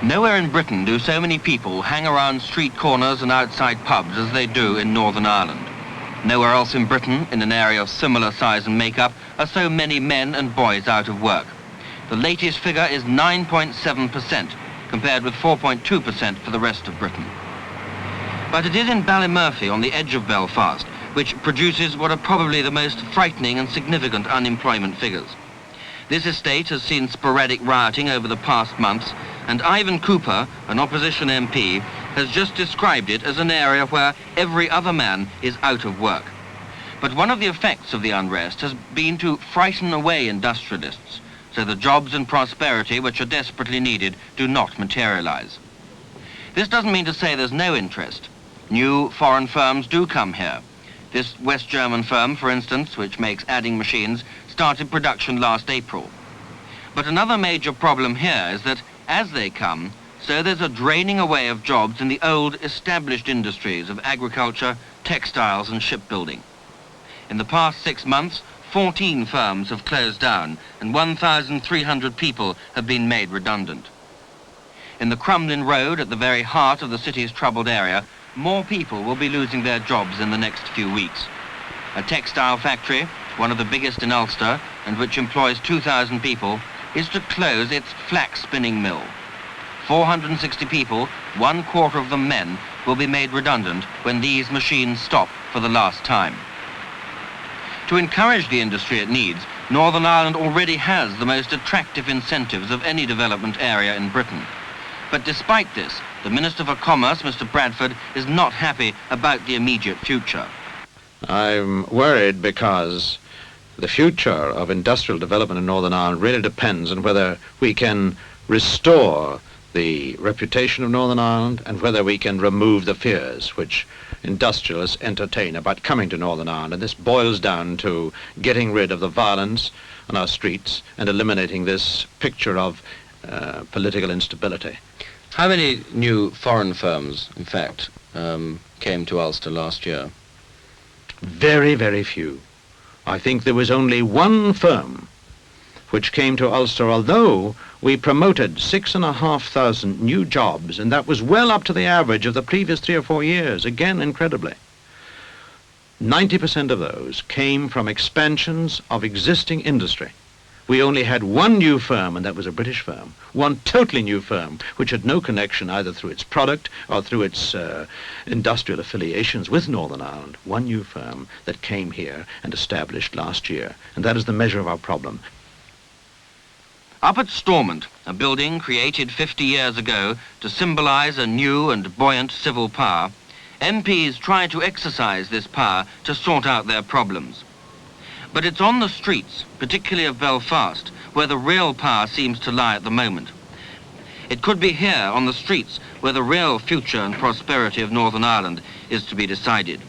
Nowhere in Britain do so many people hang around street corners and outside pubs as they do in Northern Ireland. Nowhere else in Britain, in an area of similar size and makeup, are so many men and boys out of work. The latest figure is 9.7%, compared with 4.2% for the rest of Britain. But it is in Ballymurphy, on the edge of Belfast, which produces what are probably the most frightening and significant unemployment figures. This estate has seen sporadic rioting over the past months, and Ivan Cooper, an opposition MP, has just described it as an area where every other man is out of work. But one of the effects of the unrest has been to frighten away industrialists, so the jobs and prosperity which are desperately needed do not materialize. This doesn't mean to say there's no interest. New foreign firms do come here. This West German firm, for instance, which makes adding machines, started production last April. But another major problem here is that as they come, so there's a draining away of jobs in the old established industries of agriculture, textiles and shipbuilding. In the past 6 months, 14 firms have closed down and 1,300 people have been made redundant. In the Crumlin Road, at the very heart of the city's troubled area, more people will be losing their jobs in the next few weeks. A textile factory, one of the biggest in Ulster and which employs 2,000 people, is to close its flax spinning mill. 460 people, 1/4 of them men, will be made redundant when these machines stop for the last time. To encourage the industry it needs, Northern Ireland already has the most attractive incentives of any development area in Britain. But despite this, the Minister for Commerce, Mr. Bradford, is not happy about the immediate future. I'm worried because the future of industrial development in Northern Ireland really depends on whether we can restore the reputation of Northern Ireland and whether we can remove the fears which industrialists entertain about coming to Northern Ireland. And this boils down to getting rid of the violence on our streets and eliminating this picture of political instability. How many new foreign firms, in fact, came to Ulster last year? Very, very few. I think there was only one firm which came to Ulster, although we promoted 6,500 new jobs, and that was well up to the average of the previous 3 or 4 years, again incredibly. 90% of those came from expansions of existing industry. We only had one new firm, and that was a British firm, one totally new firm, which had no connection either through its product or through its industrial affiliations with Northern Ireland. One new firm that came here and established last year, and that is the measure of our problem. Up at Stormont, a building created 50 years ago to symbolize a new and buoyant civil power, MPs try to exercise this power to sort out their problems. But it's on the streets, particularly of Belfast, where the real power seems to lie at the moment. It could be here, on the streets, where the real future and prosperity of Northern Ireland is to be decided.